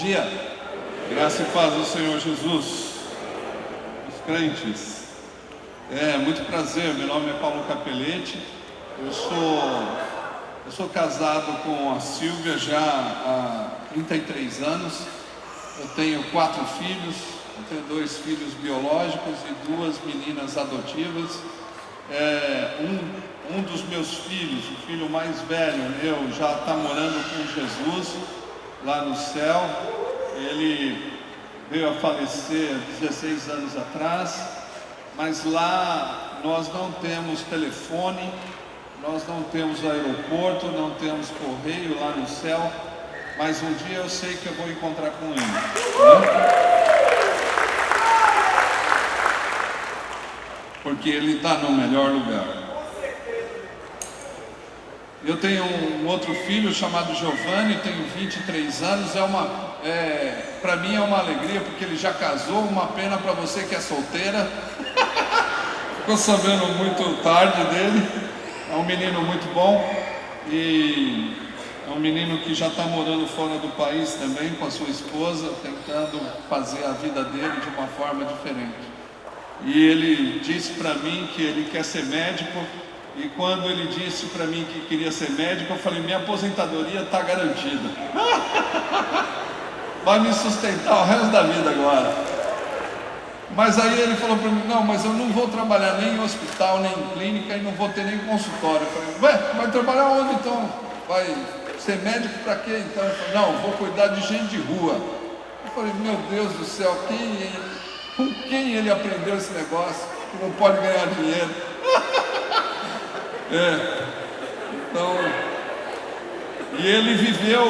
dia, graça e paz do Senhor Jesus, os crentes. Muito prazer, meu nome é Paulo Capelete, eu sou casado com a Silvia já há 33 anos, eu tenho 4 filhos, eu tenho 2 filhos biológicos e 2 meninas adotivas. Um dos meus filhos, o filho mais velho meu, já está morando com Jesus lá no céu. Ele veio a falecer 16 anos atrás, mas lá nós não temos telefone, nós não temos aeroporto, não temos correio lá no céu, mas um dia eu sei que eu vou encontrar com ele, né? Porque ele está no melhor lugar. Eu tenho um outro filho chamado Giovanni, tenho 23 anos, para mim é uma alegria, porque ele já casou. Uma pena para você que é solteira, ficou sabendo muito tarde dele. É um menino muito bom, e é um menino que já está morando fora do país também, com a sua esposa, tentando fazer a vida dele de uma forma diferente. E ele disse para mim que ele quer ser médico, e quando ele disse para mim que queria ser médico, eu falei: minha aposentadoria está garantida, vai me sustentar o resto da vida agora. Mas aí ele falou para mim: não, mas eu não vou trabalhar nem em hospital, nem em clínica, e não vou ter nem consultório. Eu falei: vai trabalhar onde então? Vai ser médico para quê então? Ele falou: não, vou cuidar de gente de rua. Eu falei: meu Deus do céu, com quem ele aprendeu esse negócio, que não pode ganhar dinheiro? E ele viveu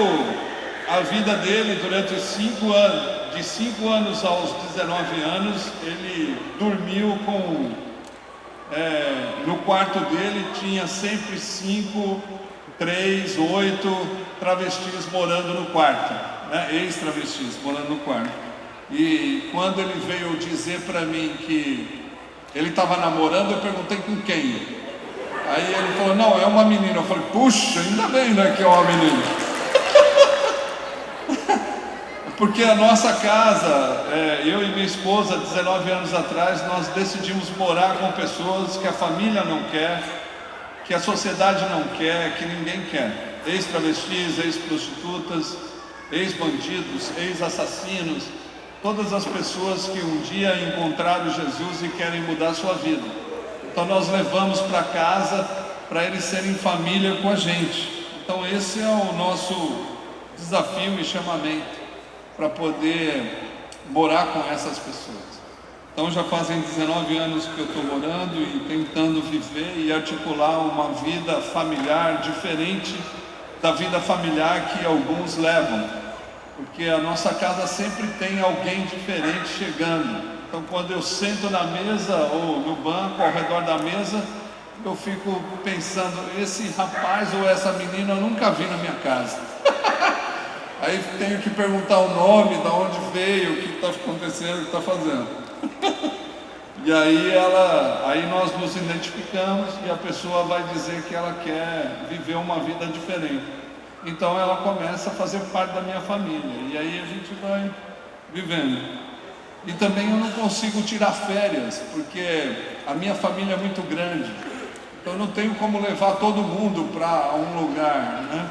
a vida dele durante 5 anos, de 5 anos aos 19 anos, ele dormiu no quarto dele tinha sempre 5, 3, 8 travestis morando no quarto, né? Ex-travestis morando no quarto. E quando ele veio dizer para mim que ele estava namorando, eu perguntei: com quem? Aí ele falou: não, é uma menina. Eu falei: puxa, ainda bem, né, que é uma menina. Porque a nossa casa, eu e minha esposa, 19 anos atrás, nós decidimos morar com pessoas que a família não quer, que a sociedade não quer, que ninguém quer. Ex-travestis, ex-prostitutas, ex-bandidos, ex-assassinos, todas as pessoas que um dia encontraram Jesus e querem mudar a sua vida. Então nós levamos para casa para eles serem família com a gente. Então esse é o nosso desafio e chamamento, para poder morar com essas pessoas. Então já fazem 19 anos que eu estou morando e tentando viver e articular uma vida familiar diferente da vida familiar que alguns levam, porque a nossa casa sempre tem alguém diferente chegando. Então quando eu sento na mesa ou no banco ao redor da mesa, eu fico pensando: esse rapaz ou essa menina eu nunca vi na minha casa. Aí tenho que perguntar o nome, de onde veio, o que está acontecendo, o que está fazendo. E aí nós nos identificamos e a pessoa vai dizer que ela quer viver uma vida diferente. Então ela começa a fazer parte da minha família, e aí a gente vai vivendo. E também eu não consigo tirar férias, porque a minha família é muito grande, então eu não tenho como levar todo mundo para um lugar, né?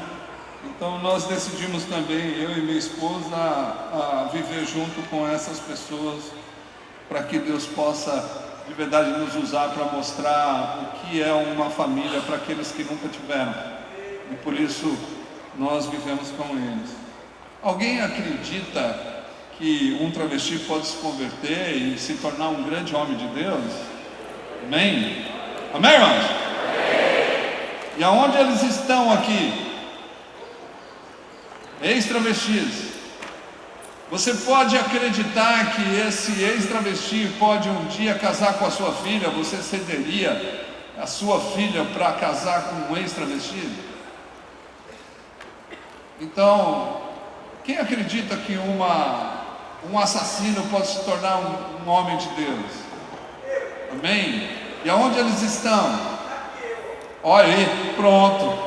Então nós decidimos também, eu e minha esposa, a viver junto com essas pessoas, para que Deus possa de verdade nos usar para mostrar o que é uma família para aqueles que nunca tiveram, e por isso nós vivemos com eles. Alguém acredita que um travesti pode se converter e se tornar um grande homem de Deus? Amém? Amém, irmãos? E aonde eles estão aqui? Ex-travestis. Você pode acreditar que esse ex-travesti pode um dia casar com a sua filha? Você cederia a sua filha para casar com um ex-travesti? Então, quem acredita que um assassino pode se tornar um homem de Deus? Amém? E aonde eles estão? Olha aí, pronto.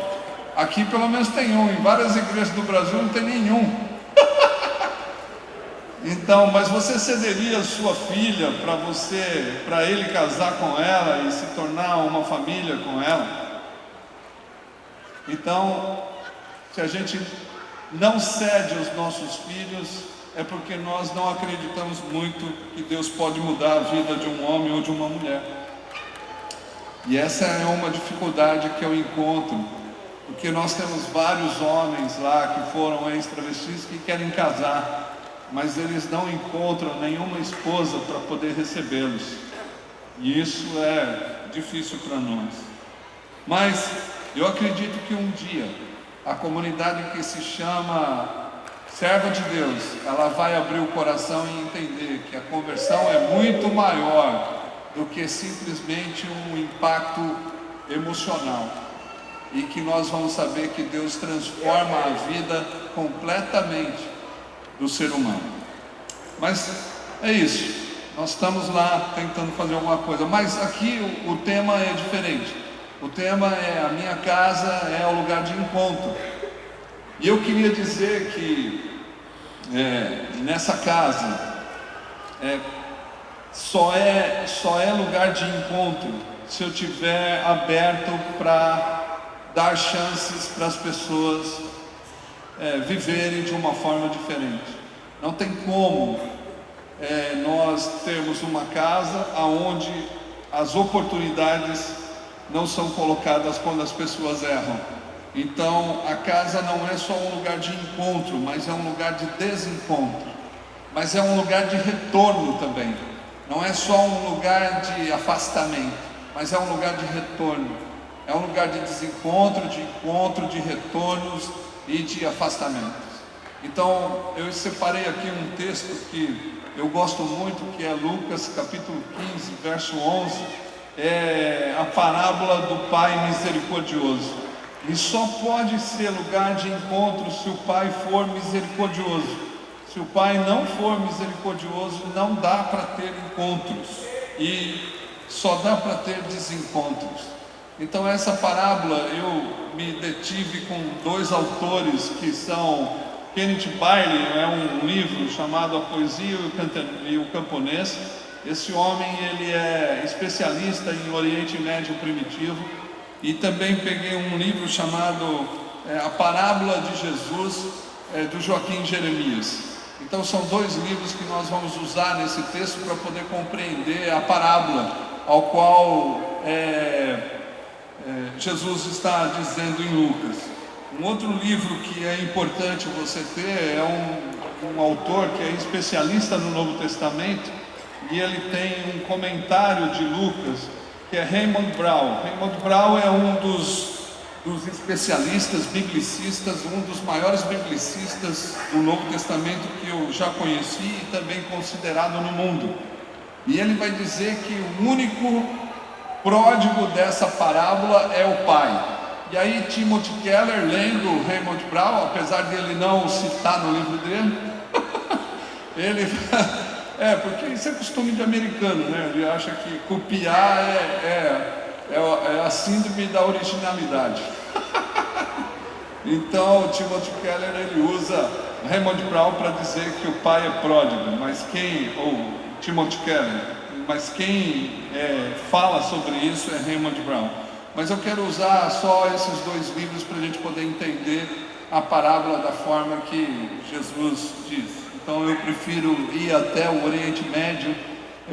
Aqui pelo menos tem um, em várias igrejas do Brasil não tem nenhum. Então, mas você cederia sua filha para ele casar com ela e se tornar uma família com ela? Então, se a gente não cede os nossos filhos, é porque nós não acreditamos muito que Deus pode mudar a vida de um homem ou de uma mulher. E essa é uma dificuldade que eu encontro, porque nós temos vários homens lá que foram ex-travestis que querem casar, mas eles não encontram nenhuma esposa para poder recebê-los. E isso é difícil para nós. Mas eu acredito que um dia a comunidade que se chama Serva de Deus, ela vai abrir o coração e entender que a conversão é muito maior do que simplesmente um impacto emocional, e que nós vamos saber que Deus transforma a vida completamente do ser humano. Mas é isso, nós estamos lá tentando fazer alguma coisa, mas aqui o tema é diferente. O tema é: a minha casa é o lugar de encontro. E eu queria dizer que nessa casa só é lugar de encontro se eu tiver aberto para dar chances para as pessoas viverem de uma forma diferente. Não tem como nós termos uma casa onde as oportunidades não são colocadas quando as pessoas erram. Então a casa não é só um lugar de encontro, mas é um lugar de desencontro, mas é um lugar de retorno também. Não é só um lugar de afastamento, mas é um lugar de retorno. É um lugar de desencontro, de encontro, de retornos e de afastamentos. Então eu separei aqui um texto que eu gosto muito, que é Lucas capítulo 15, verso 11. É a parábola do Pai misericordioso. E só pode ser lugar de encontro se o Pai for misericordioso. Se o Pai não for misericordioso, não dá para ter encontros, e só dá para ter desencontros. Então essa parábola eu me detive com dois autores que são Kenneth Bailey, é um livro chamado A Poesia e o Camponês. Esse homem ele é especialista em Oriente Médio Primitivo, e também peguei um livro chamado A Parábola de Jesus, do Joaquim Jeremias. Então são dois livros que nós vamos usar nesse texto para poder compreender a parábola ao qual Jesus está dizendo em Lucas. Um outro livro que é importante você ter é um autor que é especialista no Novo Testamento, e ele tem um comentário de Lucas, que é Raymond Brown. Raymond Brown é um dos especialistas biblicistas, um dos maiores biblicistas do Novo Testamento que eu já conheci e também considerado no mundo. E ele vai dizer que o único pródigo dessa parábola é o pai. E aí Timothy Keller, lendo Raymond Brown, apesar de ele não citar no livro dele, ele... porque isso é costume de americano, né? Ele acha que copiar é a síndrome da originalidade. Então Timothy Keller ele usa Raymond Brown para dizer que o pai é pródigo, ou Timothy Keller, mas quem fala sobre isso é Raymond Brown. Mas eu quero usar só esses dois livros para a gente poder entender a parábola da forma que Jesus diz. Então eu prefiro ir até o Oriente Médio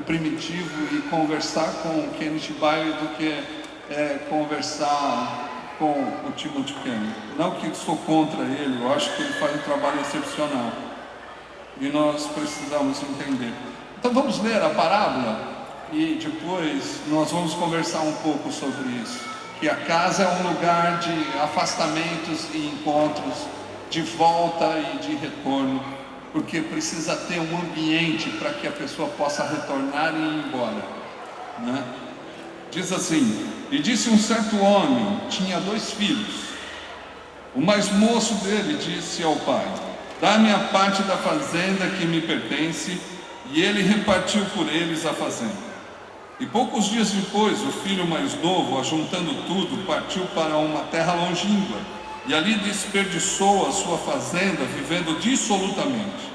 primitivo e conversar com Kenneth Bailey do que conversar com o Timothy Keller. Não que sou contra ele, eu acho que ele faz um trabalho excepcional e nós precisamos entender. Então vamos ler a parábola e depois nós vamos conversar um pouco sobre isso. Que a casa é um lugar de afastamentos e encontros, de volta e de retorno, porque precisa ter um ambiente para que a pessoa possa retornar e ir embora, né? Diz assim: e disse um certo homem, tinha 2 filhos. O mais moço dele disse ao pai: dá-me a parte da fazenda que me pertence. E ele repartiu por eles a fazenda. E poucos dias depois, o filho mais novo, ajuntando tudo, partiu para uma terra longínqua, e ali desperdiçou a sua fazenda, vivendo dissolutamente.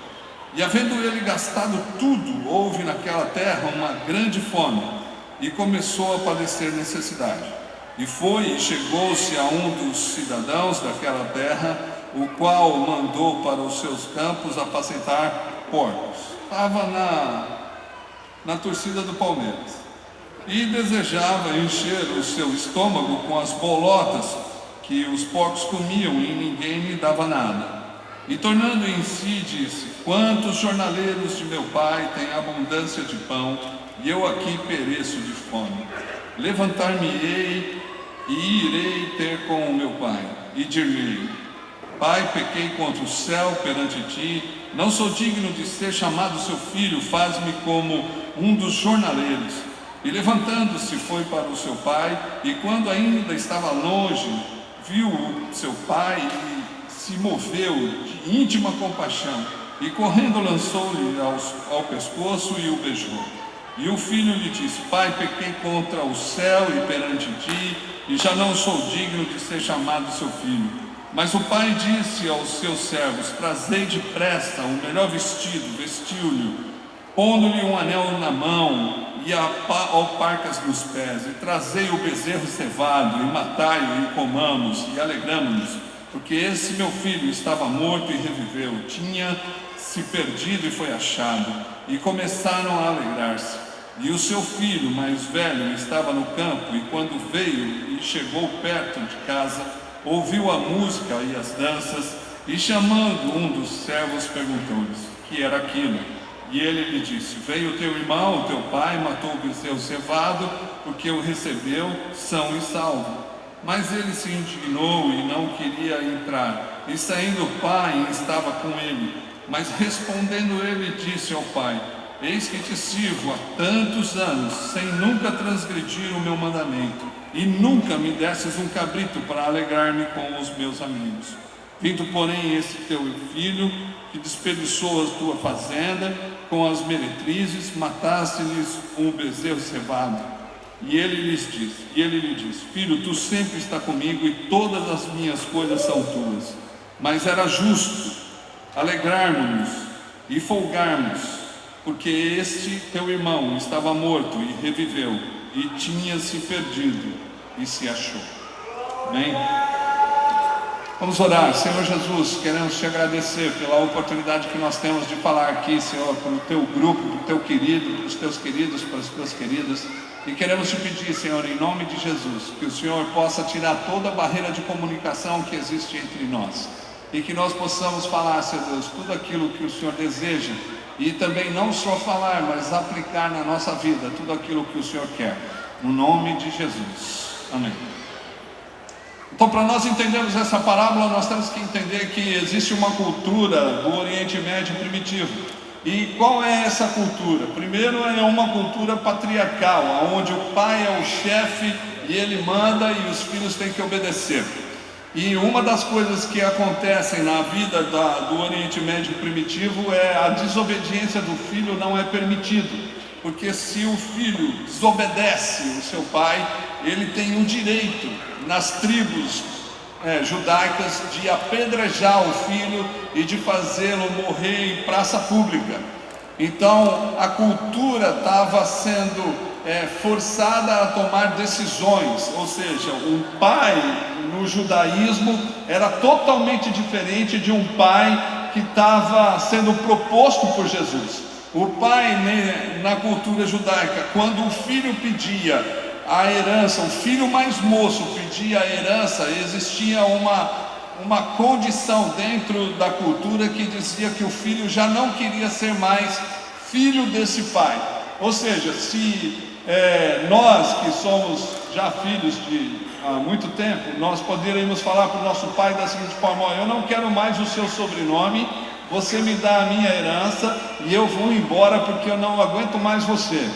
E havendo ele gastado tudo, houve naquela terra uma grande fome, e começou a padecer necessidade. E foi e chegou-se a um dos cidadãos daquela terra, o qual mandou para os seus campos apacentar porcos. Estava na torcida do Palmeiras. E desejava encher o seu estômago com as bolotas que os porcos comiam, e ninguém lhe dava nada. E tornando em si, disse: quantos jornaleiros de meu pai têm abundância de pão, e eu aqui pereço de fome. Levantar-me-ei e irei ter com o meu pai, e dir-lhe: Pai, pequei contra o céu perante ti, não sou digno de ser chamado seu filho, faz-me como um dos jornaleiros. E levantando-se foi para o seu pai, e quando ainda estava longe, viu o seu pai e se moveu de íntima compaixão, e correndo lançou-lhe ao pescoço e o beijou. E o filho lhe disse: Pai, pequei contra o céu e perante ti, e já não sou digno de ser chamado seu filho. Mas o pai disse aos seus servos: trazei depressa o melhor vestido, vestiu-lhe, pondo-lhe um anel na mão e alparcas nos pés, e trazei o bezerro cevado, e matai-o, e comamos, e alegramo-nos, porque esse meu filho estava morto e reviveu, tinha se perdido e foi achado. E começaram a alegrar-se. E o seu filho mais velho estava no campo, e quando veio e chegou perto de casa, ouviu a música e as danças, e chamando um dos servos, perguntou-lhes que era aquilo. E ele lhe disse: veio teu irmão, o teu pai, matou o bezerro cevado, porque o recebeu são e salvo. Mas ele se indignou e não queria entrar. E saindo o pai estava com ele. Mas respondendo ele, disse ao pai: eis que te sirvo há tantos anos, sem nunca transgredir o meu mandamento, e nunca me desses um cabrito para alegrar-me com os meus amigos. Vindo, porém, esse teu filho, que desperdiçou a tua fazenda com as meretrizes, mataste-lhes um bezerro cevado. E ele lhe disse: filho, tu sempre está comigo, e todas as minhas coisas são tuas. Mas era justo alegrarmos-nos e folgarmos, porque este teu irmão estava morto e reviveu, e tinha se perdido e se achou. Amém? Vamos orar. Senhor Jesus, queremos te agradecer pela oportunidade que nós temos de falar aqui, Senhor, para o teu grupo, para o teu querido, para os teus queridos, para as tuas queridas. E queremos te pedir, Senhor, em nome de Jesus, que o Senhor possa tirar toda a barreira de comunicação que existe entre nós, e que nós possamos falar, Senhor Deus, tudo aquilo que o Senhor deseja, e também não só falar, mas aplicar na nossa vida tudo aquilo que o Senhor quer, no nome de Jesus. Amém. Então, para nós entendermos essa parábola, nós temos que entender que existe uma cultura do Oriente Médio primitivo. E qual é essa cultura? Primeiro, é uma cultura patriarcal, onde o pai é o chefe e ele manda e os filhos têm que obedecer. E uma das coisas que acontecem na vida do Oriente Médio primitivo é a desobediência do filho não é permitido, porque se o filho desobedece o seu pai, ele tem o direito nas tribos judaicas de apedrejar o filho e de fazê-lo morrer em praça pública. Então a cultura estava sendo forçada a tomar decisões, ou seja, um pai no judaísmo era totalmente diferente de um pai que estava sendo proposto por Jesus. O pai, na cultura judaica, quando o filho pedia a herança, o filho mais moço pedia a herança, existia uma condição dentro da cultura que dizia que o filho já não queria ser mais filho desse pai. Ou seja, se nós que somos já filhos há muito tempo, nós poderíamos falar para o nosso pai da seguinte forma: eu não quero mais o seu sobrenome, você me dá a minha herança e eu vou embora porque eu não aguento mais você.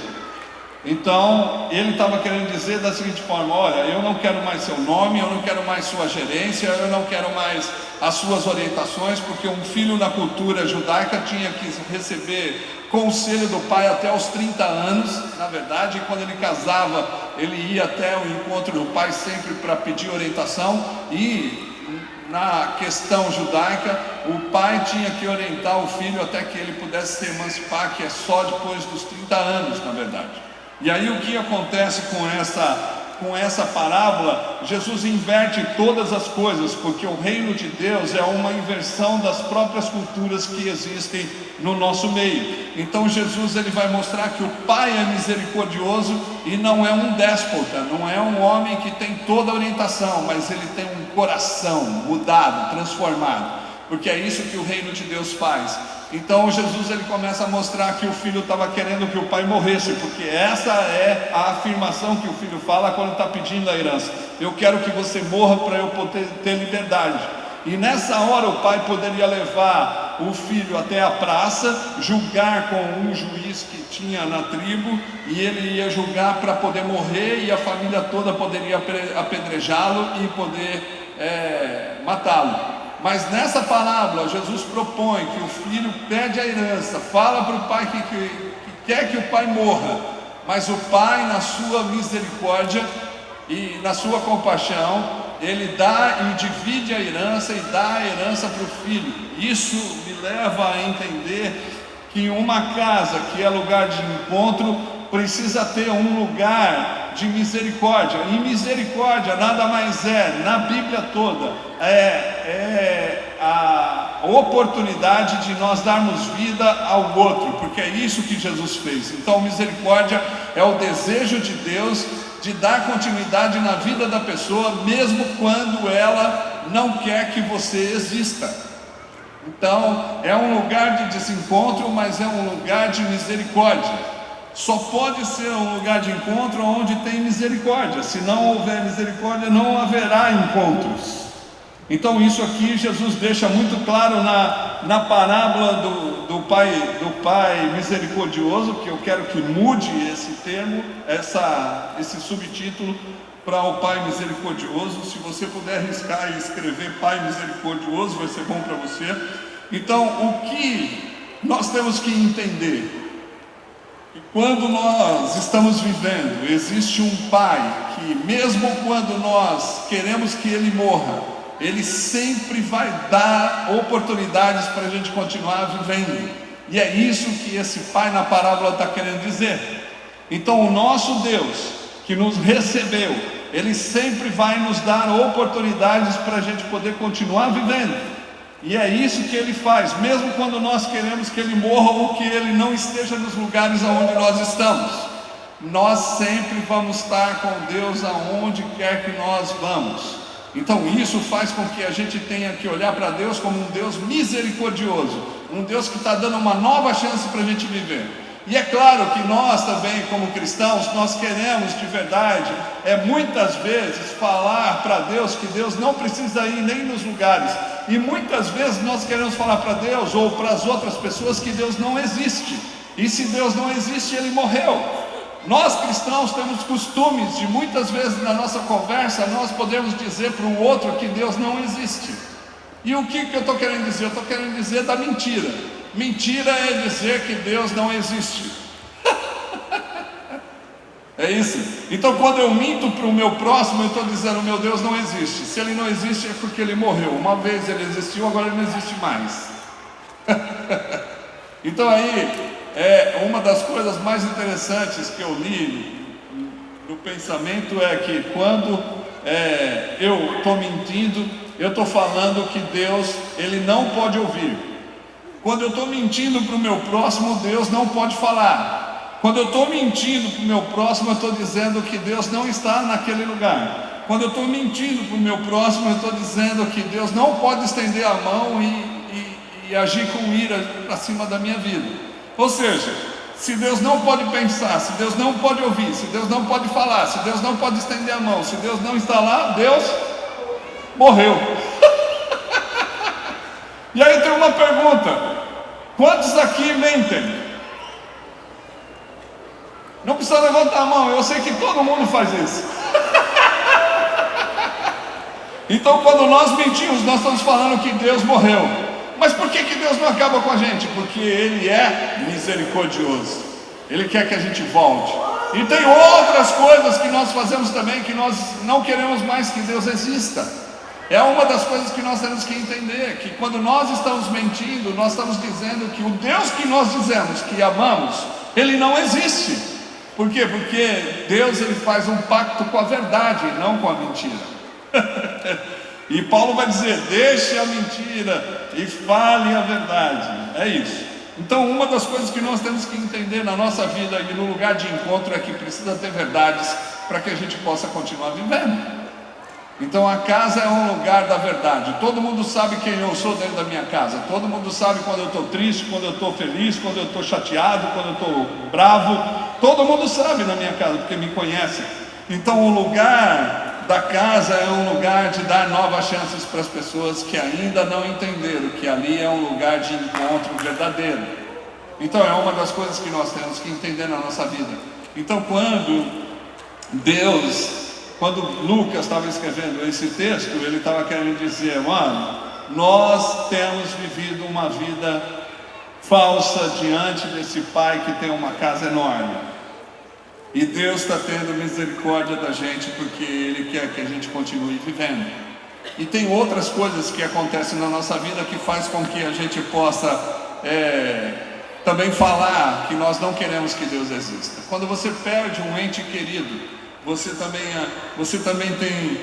Então ele estava querendo dizer da seguinte forma: olha, eu não quero mais seu nome, eu não quero mais sua gerência, eu não quero mais as suas orientações, porque um filho na cultura judaica tinha que receber conselho do pai até os 30 anos. Na verdade, quando ele casava, ele ia até o encontro do pai sempre para pedir orientação, e na questão judaica, o pai tinha que orientar o filho até que ele pudesse se emancipar, que é só depois dos 30 anos, na verdade. E aí o que acontece com essa parábola? Jesus inverte todas as coisas, porque o reino de Deus é uma inversão das próprias culturas que existem no nosso meio. Então Jesus ele vai mostrar que o Pai é misericordioso e não é um déspota, não é um homem que tem toda a orientação, mas ele tem um coração mudado, transformado, porque é isso que o reino de Deus faz. Então Jesus ele começa a mostrar que o filho estava querendo que o pai morresse, porque essa é a afirmação que o filho fala quando está pedindo a herança: eu quero que você morra para eu poder ter liberdade. E nessa hora o pai poderia levar o filho até a praça, julgar com um juiz que tinha na tribo, e ele ia julgar para poder morrer, e a família toda poderia apedrejá-lo e poder matá-lo. Mas nessa parábola Jesus propõe que o filho pede a herança, fala para o pai que quer que o pai morra, mas o pai, na sua misericórdia e na sua compaixão, ele dá e divide a herança e dá a herança para o filho. Isso me leva a entender que uma casa que é lugar de encontro precisa ter um lugar de misericórdia. E misericórdia nada mais é, na Bíblia toda, a oportunidade de nós darmos vida ao outro, porque é isso que Jesus fez. Então misericórdia é o desejo de Deus de dar continuidade na vida da pessoa, mesmo quando ela não quer que você exista. Então é um lugar de desencontro, mas é um lugar de misericórdia. Só pode ser um lugar de encontro onde tem misericórdia. Se não houver misericórdia, não haverá encontros. Então isso aqui Jesus deixa muito claro na parábola do pai misericordioso, que eu quero que mude esse termo, esse subtítulo para o pai misericordioso. Se você puder riscar e escrever pai misericordioso, vai ser bom para você. Então o que nós temos que entender? Quando nós estamos vivendo, existe um pai que, mesmo quando nós queremos que ele morra, ele sempre vai dar oportunidades para a gente continuar vivendo. E é isso que esse pai na parábola está querendo dizer. Então o nosso Deus, que nos recebeu, ele sempre vai nos dar oportunidades para a gente poder continuar vivendo. E é isso que ele faz, mesmo quando nós queremos que ele morra ou que ele não esteja nos lugares onde nós estamos. Nós sempre vamos estar com Deus aonde quer que nós vamos. Então isso faz com que a gente tenha que olhar para Deus como um Deus misericordioso, um Deus que está dando uma nova chance para a gente viver. E é claro que nós também, como cristãos, nós queremos de verdade, muitas vezes falar para Deus que Deus não precisa ir nem nos lugares. E muitas vezes nós queremos falar para Deus ou para as outras pessoas que Deus não existe. E se Deus não existe, Ele morreu. Nós cristãos temos costumes de muitas vezes na nossa conversa nós podemos dizer para o outro que Deus não existe. E o que eu estou querendo dizer? Eu estou querendo dizer da mentira. Mentira é dizer que Deus não existe. É isso. Então quando eu minto para o meu próximo, eu estou dizendo: meu Deus não existe. Se ele não existe é porque ele morreu. Uma vez ele existiu, agora ele não existe mais. Então aí, uma das coisas mais interessantes que eu li no pensamento é que quando eu estou mentindo, eu estou falando que Deus, ele não pode ouvir. Quando eu estou mentindo para o meu próximo, Deus não pode falar. Quando eu estou mentindo para o meu próximo, eu estou dizendo que Deus não está naquele lugar. Quando eu estou mentindo para o meu próximo, eu estou dizendo que Deus não pode estender a mão e agir com ira para cima da minha vida. Ou seja, se Deus não pode pensar, se Deus não pode ouvir, se Deus não pode falar, se Deus não pode estender a mão, se Deus não está lá, Deus morreu. E aí tem uma pergunta: quantos aqui mentem? Não precisa levantar a mão, eu sei que todo mundo faz isso. Então quando nós mentimos, nós estamos falando que Deus morreu. Mas por que Deus não acaba com a gente? Porque Ele é misericordioso. Ele quer que a gente volte. E tem outras coisas que nós fazemos também, que nós não queremos mais que Deus exista. É uma das coisas que nós temos que entender, que quando nós estamos mentindo, nós estamos dizendo que o Deus que nós dizemos que amamos, Ele não existe. Por quê? Porque Deus, Ele faz um pacto com a verdade, não com a mentira. E Paulo vai dizer: deixe a mentira e fale a verdade. É isso. Então, uma das coisas que nós temos que entender na nossa vida e no lugar de encontro é que precisa ter verdades para que a gente possa continuar vivendo. Então a casa é um lugar da verdade. Todo mundo sabe quem eu sou dentro da minha casa. Todo mundo sabe quando eu estou triste, quando eu estou feliz, quando eu estou chateado, quando eu estou bravo. Todo mundo sabe na minha casa, porque me conhece. Então o lugar da casa é um lugar de dar novas chances para as pessoas que ainda não entenderam que ali é um lugar de encontro verdadeiro. Então é uma das coisas que nós temos que entender na nossa vida. Então quando Lucas estava escrevendo esse texto, ele estava querendo dizer: mano, nós temos vivido uma vida falsa diante desse pai que tem uma casa enorme, e Deus está tendo misericórdia da gente, porque Ele quer que a gente continue vivendo. E tem outras coisas que acontecem na nossa vida que faz com que a gente possa também falar que nós não queremos que Deus exista. Quando você perde um ente querido, você também tem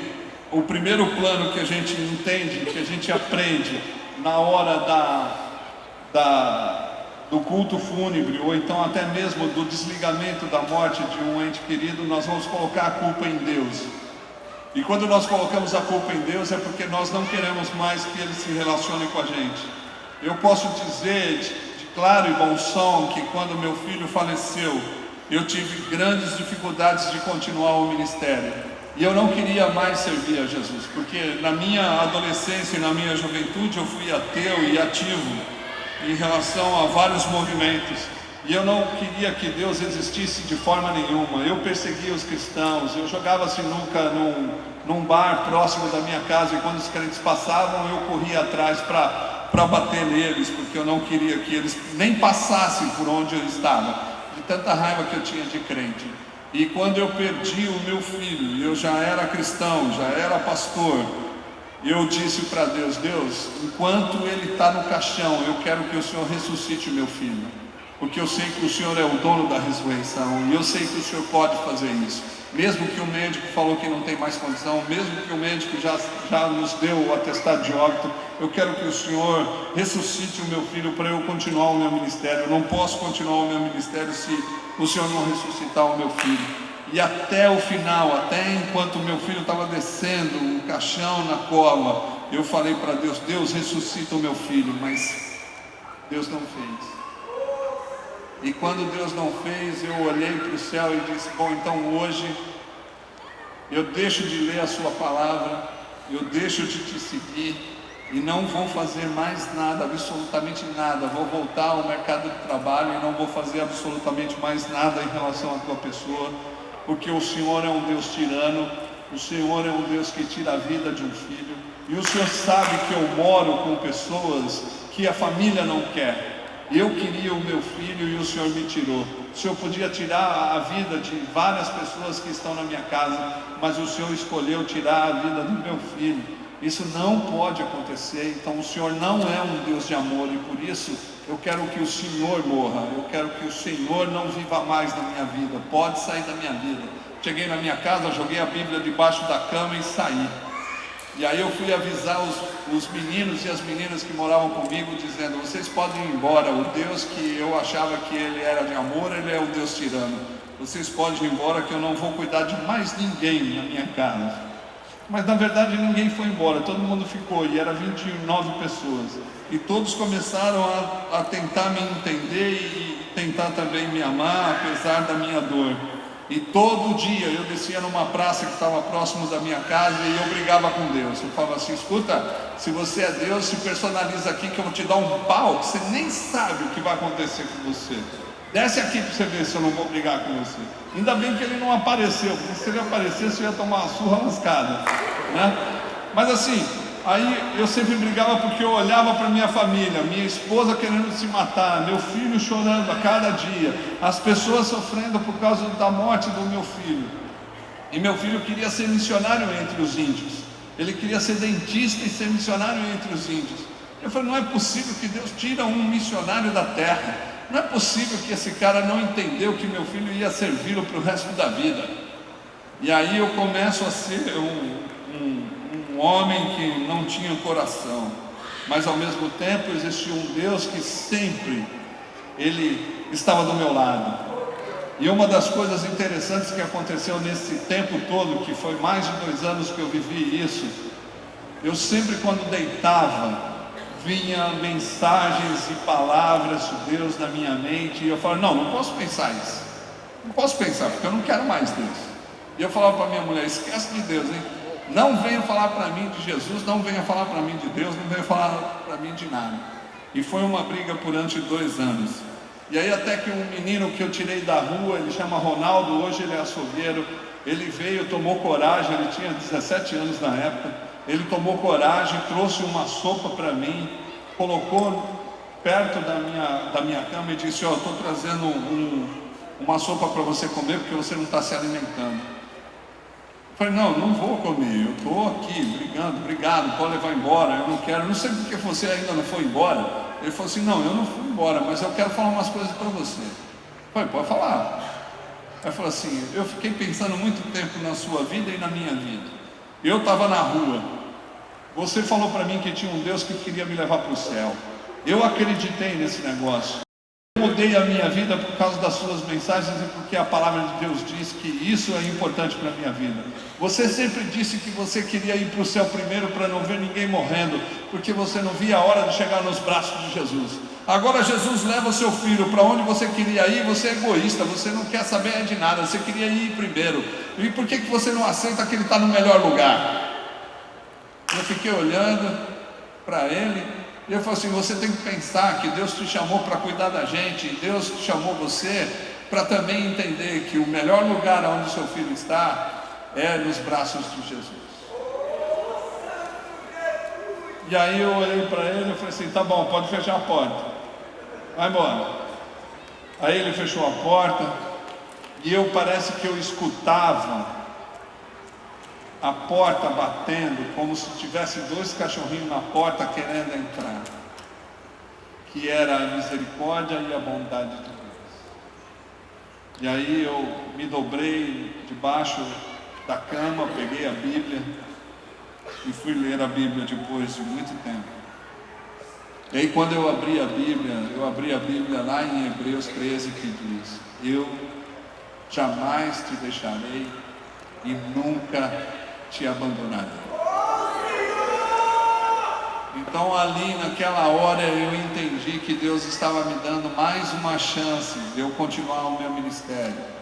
o primeiro plano que a gente entende, que a gente aprende na hora do culto fúnebre, ou então até mesmo do desligamento da morte de um ente querido. Nós vamos colocar a culpa em Deus. E quando nós colocamos a culpa em Deus, é porque nós não queremos mais que Ele se relacione com a gente. Eu posso dizer de claro e bom som que quando meu filho faleceu, eu tive grandes dificuldades de continuar o ministério, e eu não queria mais servir a Jesus, porque na minha adolescência e na minha juventude eu fui ateu e ativo em relação a vários movimentos, e eu não queria que Deus existisse de forma nenhuma. Eu perseguia os cristãos, eu jogava sinuca num bar próximo da minha casa, e quando os crentes passavam eu corria atrás para bater neles, porque eu não queria que eles nem passassem por onde eu estava, de tanta raiva que eu tinha de crente. E quando eu perdi o meu filho, eu já era cristão, já era pastor, eu disse para Deus: Deus, enquanto ele está no caixão, eu quero que o Senhor ressuscite o meu filho, porque eu sei que o Senhor é o dono da ressurreição, e eu sei que o Senhor pode fazer isso. Mesmo que o médico falou que não tem mais condição, mesmo que o médico já nos deu o atestado de óbito, eu quero que o Senhor ressuscite o meu filho para eu continuar o meu ministério. Eu não posso continuar o meu ministério se o Senhor não ressuscitar o meu filho. E até o final, até enquanto o meu filho estava descendo um caixão na cova, eu falei para Deus: Deus, ressuscita o meu filho. Mas Deus não fez. E quando Deus não fez, eu olhei para o céu e disse: bom, então hoje eu deixo de ler a sua palavra, eu deixo de te seguir e não vou fazer mais nada, absolutamente nada. Vou voltar ao mercado de trabalho e não vou fazer absolutamente mais nada em relação à tua pessoa, porque o Senhor é um Deus tirano, o Senhor é um Deus que tira a vida de um filho, e o Senhor sabe que eu moro com pessoas que a família não quer. Eu queria o meu filho e o Senhor me tirou. O Senhor podia tirar a vida de várias pessoas que estão na minha casa, mas o Senhor escolheu tirar a vida do meu filho. Isso não pode acontecer. Então o Senhor não é um Deus de amor, e por isso eu quero que o Senhor morra. Eu quero que o Senhor não viva mais na minha vida. Pode sair da minha vida. Cheguei na minha casa, joguei a Bíblia debaixo da cama e saí. E aí eu fui avisar os meninos e as meninas que moravam comigo, dizendo: vocês podem ir embora. O Deus que eu achava que Ele era de amor, Ele é um Deus tirano. Vocês podem ir embora, que eu não vou cuidar de mais ninguém na minha casa. Mas na verdade ninguém foi embora, todo mundo ficou, e era 29 pessoas. E todos começaram a tentar me entender e tentar também me amar, apesar da minha dor. E todo dia eu descia numa praça que estava próximo da minha casa e eu brigava com Deus. Eu falava assim: escuta, se você é Deus, se personaliza aqui que eu vou te dar um pau, que você nem sabe o que vai acontecer com você. Desce aqui para você ver se eu não vou brigar com você. Ainda bem que ele não apareceu, porque se ele aparecesse eu ia tomar uma surra lascada, né? Mas assim, aí eu sempre brigava porque eu olhava para minha família, minha esposa querendo se matar, meu filho chorando a cada dia, as pessoas sofrendo por causa da morte do meu filho. E meu filho queria ser missionário entre os índios. Ele queria ser dentista e ser missionário entre os índios. Eu falei, não é possível que Deus tira um missionário da terra. Não é possível que esse cara não entendeu que meu filho ia servi-lo para o resto da vida. E aí eu começo a ser um homem que não tinha coração, mas ao mesmo tempo existia um Deus que sempre Ele estava do meu lado. E uma das coisas interessantes que aconteceu nesse tempo todo, que foi mais de 2 anos que eu vivi isso, eu sempre quando deitava, vinha mensagens e palavras de Deus na minha mente, e eu falava, não posso pensar isso, não posso pensar, porque eu não quero mais Deus. E eu falava para minha mulher, esquece de Deus, hein? Não venha falar para mim de Jesus, não venha falar para mim de Deus, não venha falar para mim de nada. E foi uma briga durante 2 anos. E aí até que um menino que eu tirei da rua, ele chama Ronaldo, hoje ele é açougueiro, ele veio, tomou coragem, ele tinha 17 anos na época, ele tomou coragem, trouxe uma sopa para mim, colocou perto da minha cama e disse, eu estou trazendo uma sopa para você comer, porque você não está se alimentando. Eu falei, não vou comer, eu estou aqui brigando, obrigado, pode levar embora, eu não quero, não sei porque você ainda não foi embora. Ele falou assim, não, eu não fui embora, mas eu quero falar umas coisas para você. Eu falei, pode falar. Aí falou assim, eu fiquei pensando muito tempo na sua vida e na minha vida. Eu estava na rua, você falou para mim que tinha um Deus que queria me levar para o céu. Eu acreditei nesse negócio. Eu mudei a minha vida por causa das suas mensagens e porque a palavra de Deus diz que isso é importante para a minha vida. Você sempre disse que você queria ir para o céu primeiro para não ver ninguém morrendo, porque você não via a hora de chegar nos braços de Jesus. Agora Jesus leva o seu filho para onde você queria ir, você é egoísta, você não quer saber de nada, você queria ir primeiro. E por que você não aceita que ele está no melhor lugar? Eu fiquei olhando para ele, e eu falei assim, você tem que pensar que Deus te chamou para cuidar da gente, e Deus te chamou você para também entender que o melhor lugar onde seu filho está é nos braços de Jesus. E aí eu olhei para ele e falei assim, tá bom, pode fechar a porta, vai embora. Aí ele fechou a porta, e parece que eu escutava a porta batendo, como se tivesse 2 cachorrinhos na porta querendo entrar, que era a misericórdia e a bondade de Deus. E aí eu me dobrei debaixo da cama, peguei a Bíblia e fui ler a Bíblia depois de muito tempo. E aí quando eu abri a Bíblia lá em Hebreus 13, que diz, eu jamais te deixarei e nunca te abandonarei. Então ali naquela hora eu entendi que Deus estava me dando mais uma chance de eu continuar o meu ministério.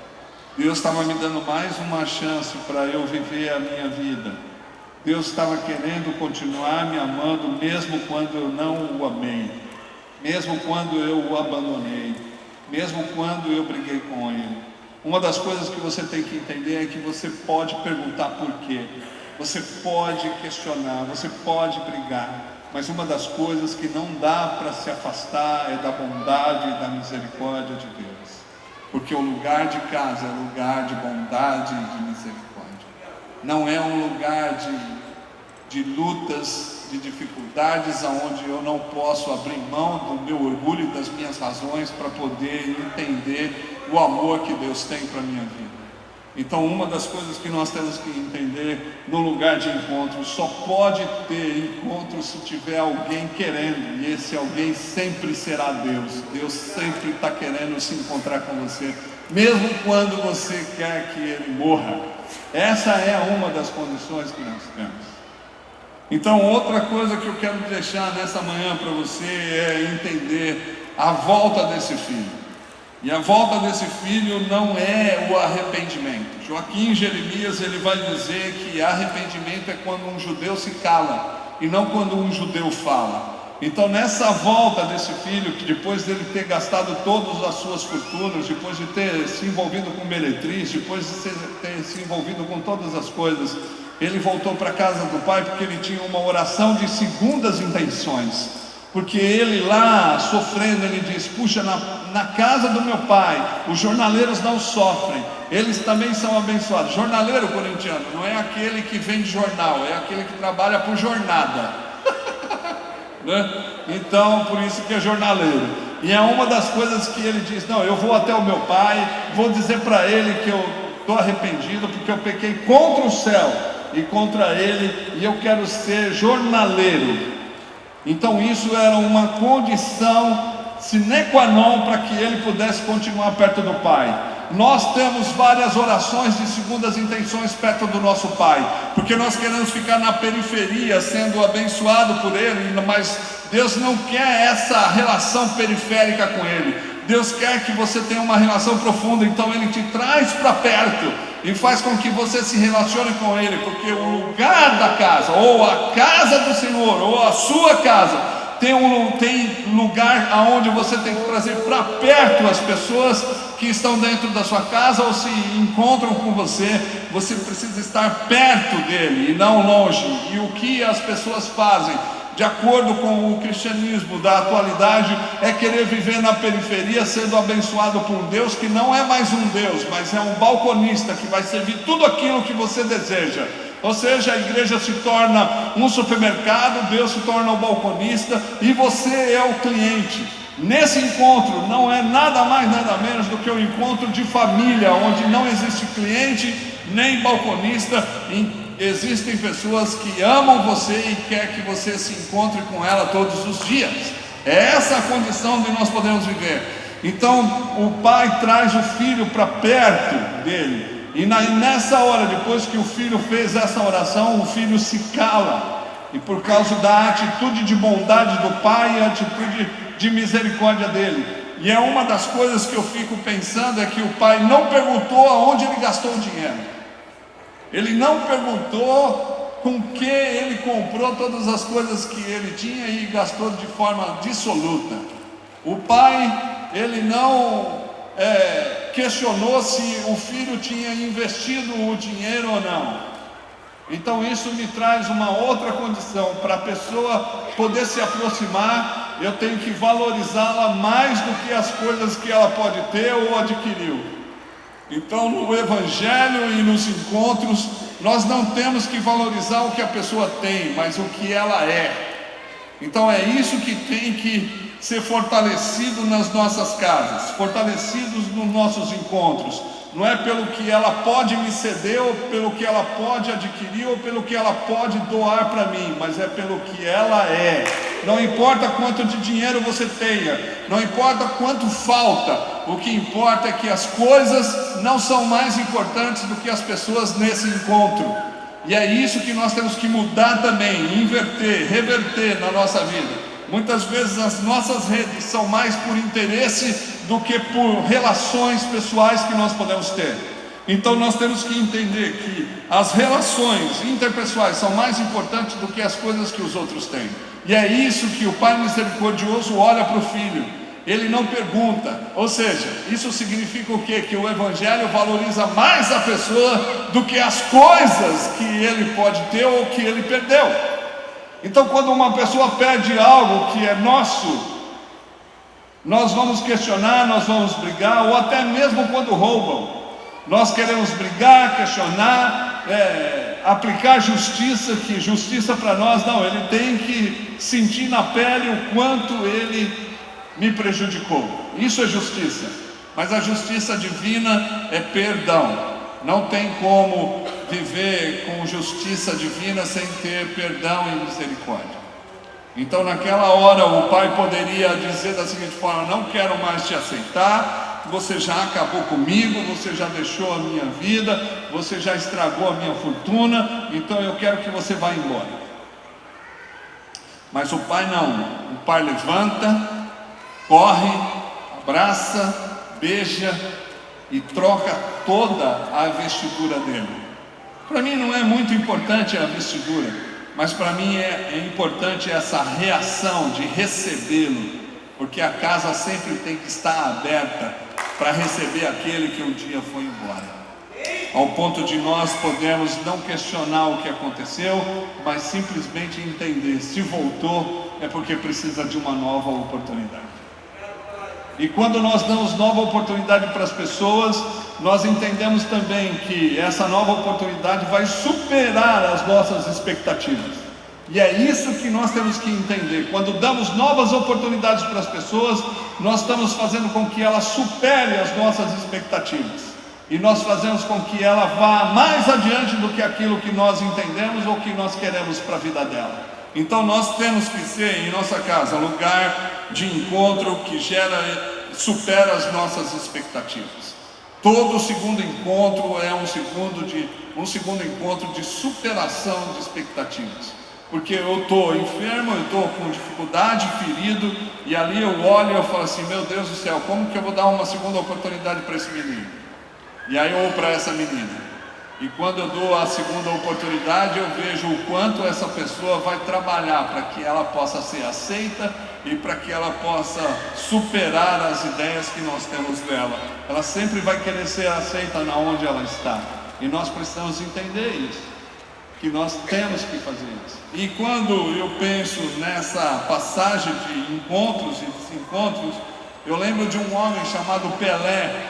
Deus estava me dando mais uma chance para eu viver a minha vida. Deus estava querendo continuar me amando mesmo quando eu não o amei, mesmo quando eu o abandonei, mesmo quando eu briguei com ele. Uma das coisas que você tem que entender é que você pode perguntar por quê, você pode questionar, você pode brigar, mas uma das coisas que não dá para se afastar é da bondade e da misericórdia de Deus, porque o lugar de casa é lugar de bondade e de misericórdia, não é um lugar de lutas, de dificuldades, aonde eu não posso abrir mão do meu orgulho e das minhas razões para poder entender o amor que Deus tem para a minha vida. Então uma das coisas que nós temos que entender no lugar de encontro, só pode ter encontro se tiver alguém querendo, e esse alguém sempre será Deus. Deus sempre está querendo se encontrar com você, mesmo quando você quer que ele morra. Essa é uma das condições que nós temos. Então outra coisa que eu quero deixar nessa manhã para você é entender a volta desse filho. E a volta desse filho não é o arrependimento. Joaquim Jeremias ele vai dizer que arrependimento é quando um judeu se cala e não quando um judeu fala. Então nessa volta desse filho, que depois dele ter gastado todas as suas fortunas, depois de ter se envolvido com meretriz, depois de ter se envolvido com todas as coisas, ele voltou para a casa do pai porque ele tinha uma oração de segundas intenções. Porque ele lá sofrendo, ele diz, puxa, na casa do meu pai, os jornaleiros não sofrem, eles também são abençoados. Jornaleiro corintiano não é aquele que vende jornal, é aquele que trabalha por jornada. Né? Então, por isso que é jornaleiro. E é uma das coisas que ele diz: não, eu vou até o meu pai, vou dizer para ele que eu estou arrependido, porque eu pequei contra o céu e contra ele, e eu quero ser jornaleiro. Então isso era uma condição sine qua non para que ele pudesse continuar perto do Pai. Nós temos várias orações de segundas intenções perto do nosso Pai, porque nós queremos ficar na periferia sendo abençoado por Ele, mas Deus não quer essa relação periférica com Ele. Deus quer que você tenha uma relação profunda, então Ele te traz para perto e faz com que você se relacione com Ele, porque o lugar da casa, ou a casa do Senhor, ou a sua casa, tem lugar aonde você tem que trazer para perto as pessoas que estão dentro da sua casa ou se encontram com você. Você precisa estar perto dele e não longe. E o que as pessoas fazem, de acordo com o cristianismo da atualidade, é querer viver na periferia, sendo abençoado por um Deus que não é mais um Deus, mas é um balconista que vai servir tudo aquilo que você deseja. Ou seja, a igreja se torna um supermercado, Deus se torna o balconista e você é o cliente. Nesse encontro não é nada mais, nada menos do que um encontro de família, onde não existe cliente nem balconista. Existem pessoas que amam você e quer que você se encontre com ela todos os dias. É essa a condição de nós podemos viver. Então o pai traz o filho para perto dele. E nessa hora, depois que o filho fez essa oração, o filho se cala. E por causa da atitude de bondade do pai e a atitude de misericórdia dele. E é uma das coisas que eu fico pensando, é que o pai não perguntou aonde ele gastou o dinheiro. Ele não perguntou com que ele comprou todas as coisas que ele tinha e gastou de forma dissoluta. O pai, ele não questionou se o filho tinha investido o dinheiro ou não. Então isso me traz uma outra condição. Para a pessoa poder se aproximar, eu tenho que valorizá-la mais do que as coisas que ela pode ter ou adquiriu. Então no Evangelho e nos encontros, nós não temos que valorizar o que a pessoa tem, mas o que ela é. Então é isso que tem que ser fortalecido nas nossas casas, fortalecidos nos nossos encontros. Não é pelo que ela pode me ceder, ou pelo que ela pode adquirir, ou pelo que ela pode doar para mim, mas é pelo que ela é. Não importa quanto de dinheiro você tenha, não importa quanto falta, o que importa é que as coisas não são mais importantes do que as pessoas nesse encontro. E é isso que nós temos que mudar também, inverter, reverter na nossa vida. Muitas vezes as nossas redes são mais por interesse do que por relações pessoais que nós podemos ter. Então nós temos que entender que as relações interpessoais são mais importantes do que as coisas que os outros têm. E é isso que o Pai misericordioso olha para o filho. Ele não pergunta, ou seja, isso significa o quê? Que o Evangelho valoriza mais a pessoa do que as coisas que ele pode ter ou que ele perdeu. Então quando uma pessoa perde algo que é nosso, nós vamos questionar, nós vamos brigar, ou até mesmo quando roubam, nós queremos brigar, questionar, aplicar justiça, que justiça para nós, não, ele tem que sentir na pele o quanto ele me prejudicou. Isso é justiça, mas a justiça divina é perdão. Não tem como viver com justiça divina sem ter perdão e misericórdia. Então naquela hora o pai poderia dizer da seguinte forma: não quero mais te aceitar, você já acabou comigo, você já deixou a minha vida, você já estragou a minha fortuna, então eu quero que você vá embora. Mas o pai não, o pai levanta, corre, abraça, beija e troca toda a vestidura dele. Para mim não é muito importante a vestidura, mas para mim é importante essa reação de recebê-lo, porque a casa sempre tem que estar aberta para receber aquele que um dia foi embora, ao ponto de nós podermos não questionar o que aconteceu, mas simplesmente entender, se voltou é porque precisa de uma nova oportunidade. E quando nós damos nova oportunidade para as pessoas, nós entendemos também que essa nova oportunidade vai superar as nossas expectativas. E é isso que nós temos que entender. Quando damos novas oportunidades para as pessoas, nós estamos fazendo com que ela supere as nossas expectativas. E nós fazemos com que ela vá mais adiante do que aquilo que nós entendemos ou que nós queremos para a vida dela. Então nós temos que ser, em nossa casa, lugar de encontro que supera as nossas expectativas. Todo segundo encontro é um segundo encontro de superação de expectativas. Porque eu estou enfermo, eu estou com dificuldade, ferido, e ali eu olho e eu falo assim, meu Deus do céu, como que eu vou dar uma segunda oportunidade para esse menino? E aí ou para essa menina. E quando eu dou a segunda oportunidade, eu vejo o quanto essa pessoa vai trabalhar para que ela possa ser aceita e para que ela possa superar as ideias que nós temos dela. Ela sempre vai querer ser aceita na onde ela está. E nós precisamos entender isso, que nós temos que fazer isso. E quando eu penso nessa passagem de encontros e desencontros, eu lembro de um homem chamado Pelé.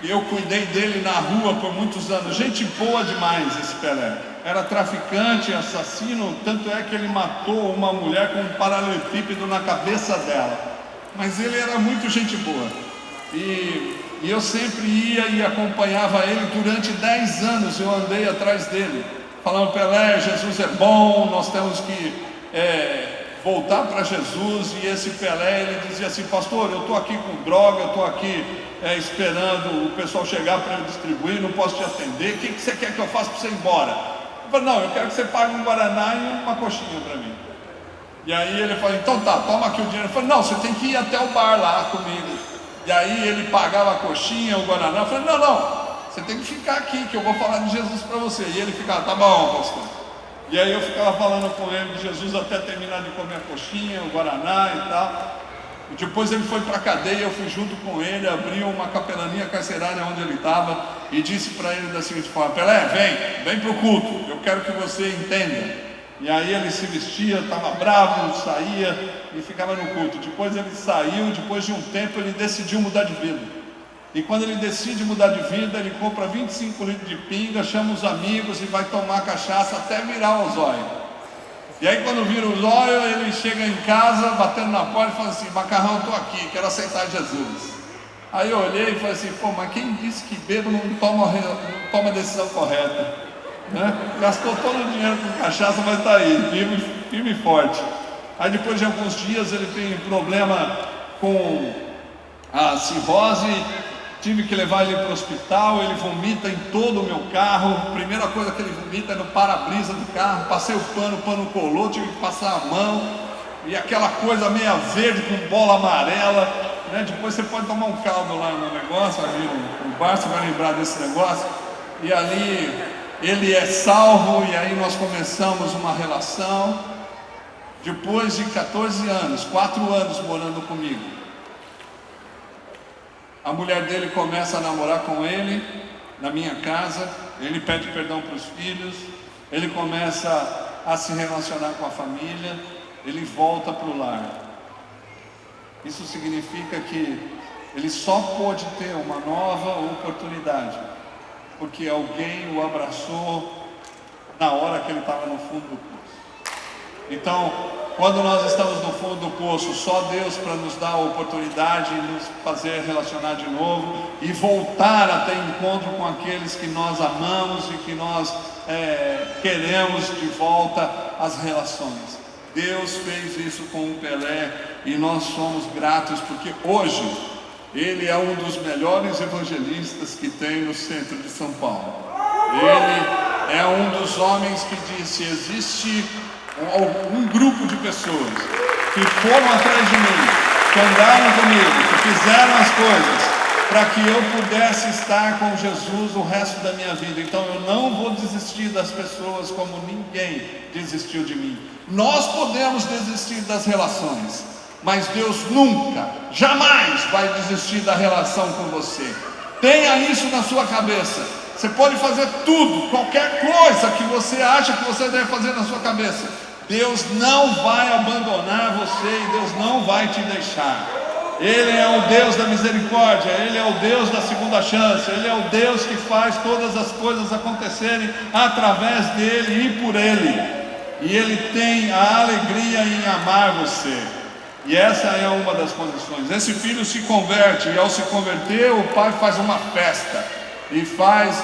E eu cuidei dele na rua por muitos anos. Gente boa demais esse Pelé. Era traficante, assassino, tanto é que ele matou uma mulher com um paralelepípedo na cabeça dela. Mas ele era muito gente boa. E eu sempre ia e acompanhava ele durante 10 anos. Eu andei atrás dele, falando, Pelé, Jesus é bom, nós temos que voltar para Jesus. E esse Pelé, ele dizia assim, pastor, eu estou aqui com droga, eu estou aqui esperando o pessoal chegar para eu distribuir, não posso te atender, o que você quer que eu faça para você ir embora? Eu falei, não, eu quero que você pague um Guaraná e uma coxinha para mim. E aí ele falou, então tá, toma aqui o dinheiro. Eu falei, não, você tem que ir até o bar lá comigo. E aí ele pagava a coxinha, o Guaraná. Eu falei, não, você tem que ficar aqui, que eu vou falar de Jesus para você. E ele ficava, tá bom, pastor. E aí eu ficava falando com ele de Jesus até terminar de comer a coxinha, o Guaraná e tal. E depois ele foi para a cadeia, eu fui junto com ele, abri uma capelania carcerária onde ele estava e disse para ele da seguinte forma, Pelé, vem para o culto, eu quero que você entenda. E aí ele se vestia, estava bravo, saía e ficava no culto. Depois ele saiu, depois de um tempo ele decidiu mudar de vida. E quando ele decide mudar de vida, ele compra 25 litros de pinga, chama os amigos e vai tomar cachaça até virar o zóio. E aí quando vira o zóio, ele chega em casa, batendo na porta e fala assim, Macarrão, estou aqui, quero aceitar Jesus. Aí eu olhei e falei assim, mas quem disse que bêbado não toma a decisão correta? Né? Gastou todo o dinheiro com cachaça, mas está aí, firme e forte. Aí depois de alguns dias ele tem problema com a cirrose, tive que levar ele para o hospital, ele vomita em todo o meu carro. A primeira coisa que ele vomita é no para-brisa do carro. Passei o pano colou, tive que passar a mão. E aquela coisa meia verde com bola amarela, né? Depois você pode tomar um caldo lá no negócio, ali no bar, você vai lembrar desse negócio. E ali ele é salvo, e aí nós começamos uma relação. Depois de 14 anos, 4 anos morando comigo, a mulher dele começa a namorar com ele, na minha casa, ele pede perdão para os filhos, ele começa a se relacionar com a família, ele volta para o lar. Isso significa que ele só pôde ter uma nova oportunidade, porque alguém o abraçou na hora que ele estava no fundo do poço. Então, quando nós estamos no fundo do poço, só Deus para nos dar a oportunidade de nos fazer relacionar de novo e voltar a ter encontro com aqueles que nós amamos e que nós queremos de volta as relações. Deus fez isso com o Pelé e nós somos gratos porque hoje ele é um dos melhores evangelistas que tem no centro de São Paulo. Ele é um dos homens que disse, existe um grupo de pessoas que foram atrás de mim, que andaram comigo, que fizeram as coisas para que eu pudesse estar com Jesus o resto da minha vida. Então eu não vou desistir das pessoas como ninguém desistiu de mim. Nós podemos desistir das relações, mas Deus nunca, jamais vai desistir da relação com você. Tenha isso na sua cabeça. Você pode fazer tudo, qualquer coisa que você acha que você deve fazer na sua cabeça. Deus não vai abandonar você e Deus não vai te deixar. Ele é o Deus da misericórdia, Ele é o Deus da segunda chance, Ele é o Deus que faz todas as coisas acontecerem através dEle e por Ele. E Ele tem a alegria em amar você. E essa é uma das condições. Esse filho se converte, e ao se converter, o pai faz uma festa e faz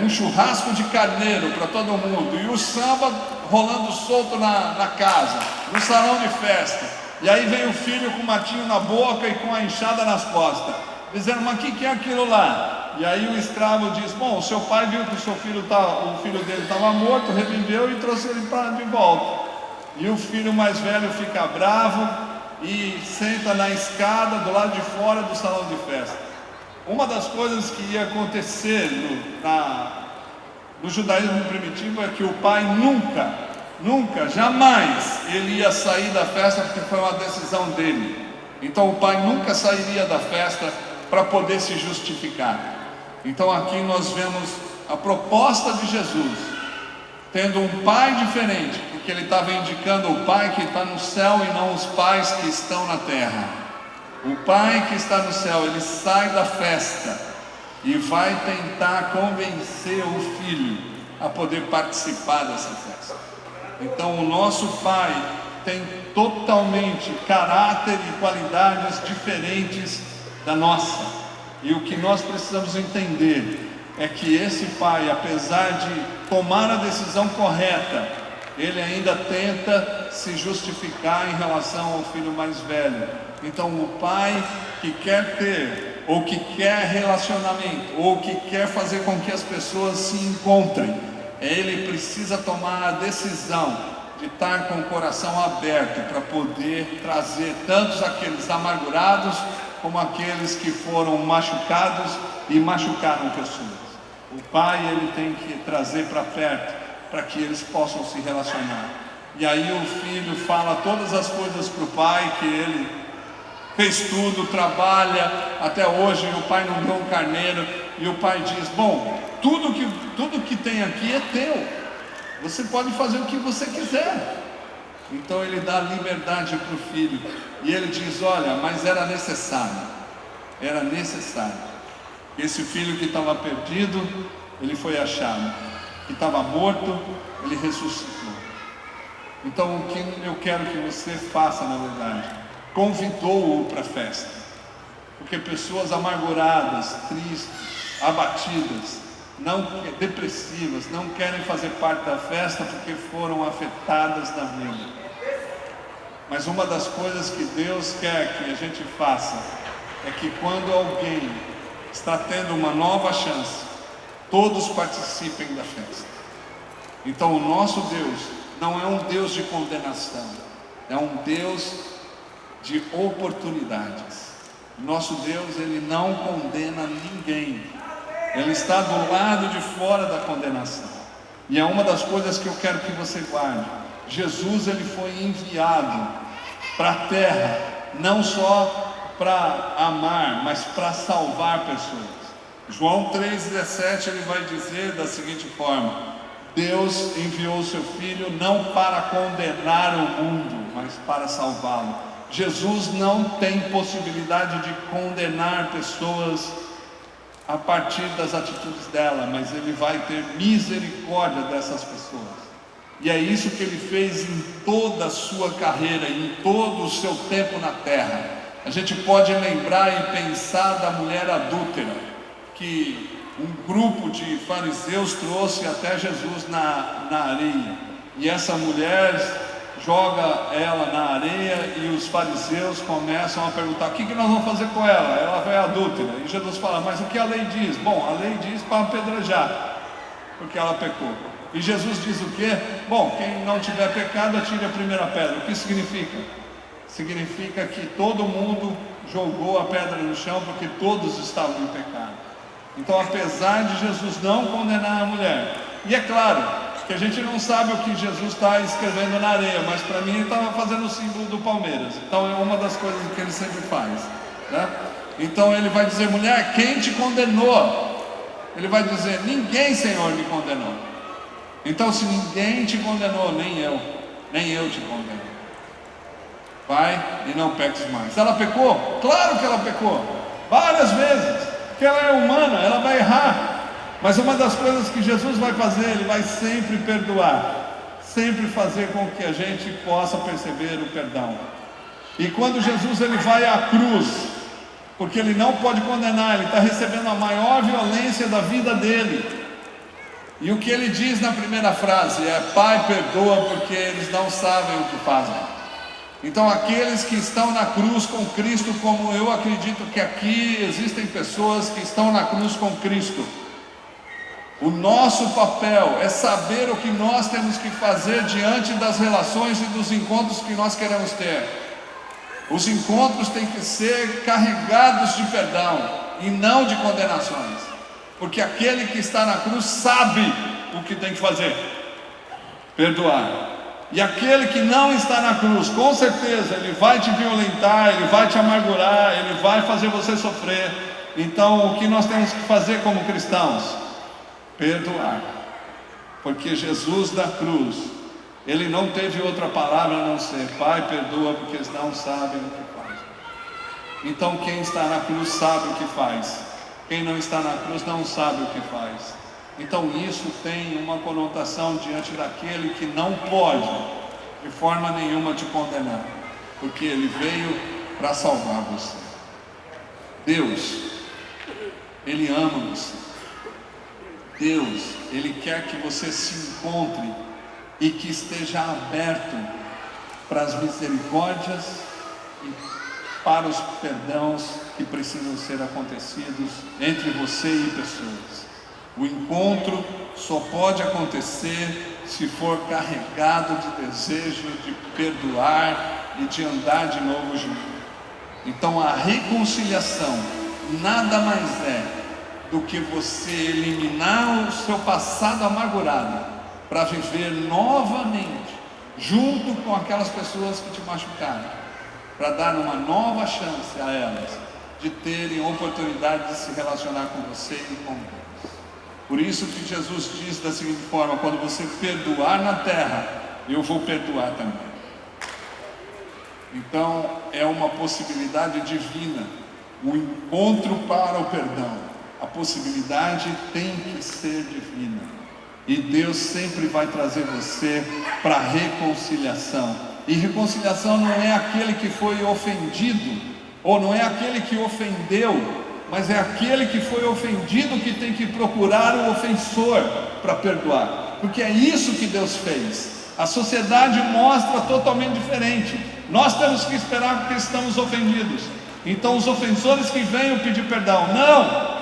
um churrasco de carneiro para todo mundo, e o samba rolando solto na casa, no salão de festa. E aí vem o filho com o matinho na boca e com a enxada nas costas, dizendo: mas o que é aquilo lá? E aí o escravo diz: bom, o seu pai viu que o filho dele estava morto, reviveu e trouxe ele de volta. E o filho mais velho fica bravo e senta na escada do lado de fora do salão de festa. Uma das coisas que ia acontecer no judaísmo primitivo é que o pai nunca, jamais ele ia sair da festa, porque foi uma decisão dele. Então o pai nunca sairia da festa para poder se justificar. Então aqui nós vemos a proposta de Jesus, tendo um pai diferente, porque ele estava indicando o pai que está no céu e não os pais que estão na terra. O pai que está no céu, ele sai da festa e vai tentar convencer o filho a poder participar dessa festa. Então o nosso pai tem totalmente caráter e qualidades diferentes da nossa. E o que nós precisamos entender é que esse pai, apesar de tomar a decisão correta, ele ainda tenta se justificar em relação ao filho mais velho. Então o pai que quer ter, ou que quer relacionamento, ou que quer fazer com que as pessoas se encontrem, ele precisa tomar a decisão de estar com o coração aberto para poder trazer tantos aqueles amargurados como aqueles que foram machucados e machucaram pessoas. O pai, ele tem que trazer para perto para que eles possam se relacionar. E aí o filho fala todas as coisas para o pai, que ele fez tudo, trabalha até hoje, e o pai não deu um carneiro. E o pai diz: bom, tudo que tem aqui é teu, você pode fazer o que você quiser. Então ele dá liberdade para o filho, e ele diz: olha, mas era necessário. Esse filho que estava perdido, ele foi achado, que estava morto, ele ressuscitou. Então o que eu quero que você faça, na verdade, convidou-o para a festa, porque pessoas amarguradas, tristes, abatidas, depressivas, não querem fazer parte da festa porque foram afetadas na vida. Mas uma das coisas que Deus quer que a gente faça é que quando alguém está tendo uma nova chance, todos participem da festa. Então o nosso Deus não é um Deus de condenação, é um Deus de oportunidades. Nosso Deus, ele não condena ninguém, ele está do lado de fora da condenação. E é uma das coisas que eu quero que você guarde: Jesus, ele foi enviado para a terra não só para amar, mas para salvar pessoas. João 3,17, ele vai dizer da seguinte forma: Deus enviou o seu Filho não para condenar o mundo, mas para salvá-lo. Jesus não tem possibilidade de condenar pessoas a partir das atitudes dela, mas ele vai ter misericórdia dessas pessoas. E é isso que ele fez em toda a sua carreira, em todo o seu tempo na terra. A gente pode lembrar e pensar da mulher adúltera, que um grupo de fariseus trouxe até Jesus na areia, e essa mulher joga ela na areia, e os fariseus começam a perguntar: o que nós vamos fazer com ela? Ela vai adúltera. E Jesus fala: mas o que a lei diz? Bom, a lei diz para apedrejar, porque ela pecou. E Jesus diz o quê? Bom, quem não tiver pecado, atire a primeira pedra. O que significa? Significa que todo mundo jogou a pedra no chão, porque todos estavam em pecado. Então, apesar de Jesus não condenar a mulher, e é claro que a gente não sabe o que Jesus está escrevendo na areia, mas para mim ele estava fazendo o símbolo do Palmeiras. Então é uma das coisas que ele sempre faz, né? Então ele vai dizer: mulher, quem te condenou? Ele vai dizer: ninguém, Senhor, me condenou. Então, se ninguém te condenou, nem eu te condeno. vai e não peques mais. Ela pecou? Claro que ela pecou, várias vezes, porque ela é humana, ela vai errar. Mas uma das coisas que Jesus vai fazer, Ele vai sempre perdoar, sempre fazer com que a gente possa perceber o perdão. E quando Jesus ele vai à cruz, porque Ele não pode condenar, Ele está recebendo a maior violência da vida dele. E o que Ele diz na primeira frase é: Pai, perdoa, porque eles não sabem o que fazem. Então aqueles que estão na cruz com Cristo, como eu acredito que aqui existem pessoas que estão na cruz com Cristo, o nosso papel é saber o que nós temos que fazer diante das relações e dos encontros que nós queremos ter. Os encontros têm que ser carregados de perdão e não de condenações, porque aquele que está na cruz sabe o que tem que fazer: perdoar. E aquele que não está na cruz, com certeza, ele vai te violentar, ele vai te amargurar, ele vai fazer você sofrer. Então, o que nós temos que fazer como cristãos? Perdoar. Porque Jesus da cruz, Ele não teve outra palavra a não ser: Pai, perdoa, porque eles não sabem o que fazem. Então, quem está na cruz sabe o que faz. Quem não está na cruz não sabe o que faz. Então isso tem uma conotação diante daquele que não pode de forma nenhuma te condenar, porque Ele veio para salvar você. Deus, Ele ama você. Deus, Ele quer que você se encontre e que esteja aberto para as misericórdias e para os perdões que precisam ser acontecidos entre você e pessoas. O encontro só pode acontecer se for carregado de desejo de perdoar e de andar de novo junto. Então a reconciliação nada mais é do que você eliminar o seu passado amargurado para viver novamente junto com aquelas pessoas que te machucaram, para dar uma nova chance a elas de terem oportunidade de se relacionar com você e com Deus. Por isso que Jesus diz da seguinte forma: quando você perdoar na terra, eu vou perdoar também. Então é uma possibilidade divina, o encontro para o perdão. A possibilidade tem que ser divina, e Deus sempre vai trazer você para a reconciliação. E reconciliação não é aquele que foi ofendido, ou não é aquele que ofendeu, mas é aquele que foi ofendido que tem que procurar o ofensor para perdoar, porque é isso que Deus fez. A sociedade mostra totalmente diferente. Nós temos que esperar porque estamos ofendidos, então os ofensores que venham pedir perdão. Não!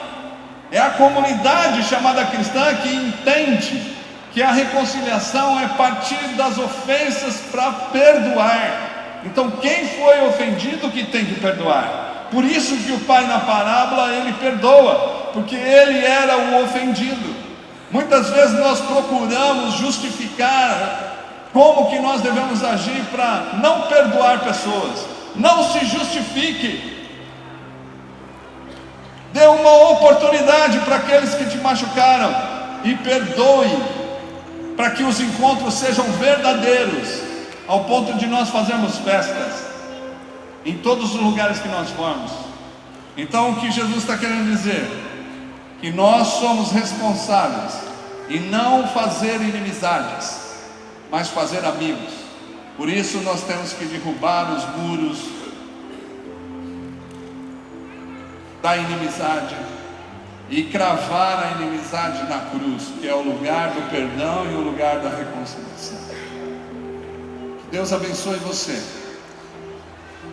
É a comunidade chamada cristã que entende que a reconciliação é partir das ofensas para perdoar. Então quem foi ofendido que tem que perdoar. Por isso que o pai na parábola ele perdoa, porque ele era o ofendido. Muitas vezes nós procuramos justificar como que nós devemos agir para não perdoar pessoas. Não se justifique. Dê uma oportunidade para aqueles que te machucaram e perdoe, para que os encontros sejam verdadeiros, ao ponto de nós fazermos festas em todos os lugares que nós formos. Então o que Jesus está querendo dizer? Que nós somos responsáveis em não fazer inimizades, mas fazer amigos. Por isso nós temos que derrubar os muros da inimizade e cravar a inimizade na cruz, que é o lugar do perdão e o lugar da reconciliação. Que Deus abençoe você,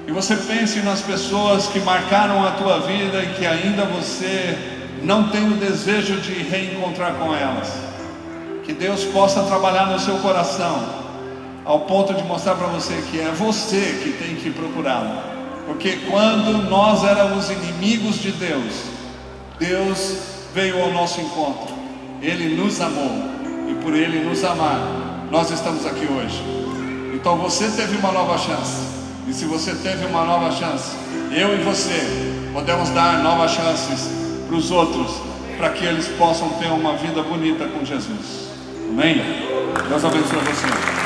e você pense nas pessoas que marcaram a tua vida e que ainda você não tem o desejo de reencontrar com elas. Que Deus possa trabalhar no seu coração ao ponto de mostrar para você que é você que tem que procurá-lo. Porque quando nós éramos inimigos de Deus, Deus veio ao nosso encontro. Ele nos amou, e por Ele nos amar, nós estamos aqui hoje. Então você teve uma nova chance. E se você teve uma nova chance, eu e você podemos dar novas chances para os outros, para que eles possam ter uma vida bonita com Jesus. Amém? Deus abençoe você.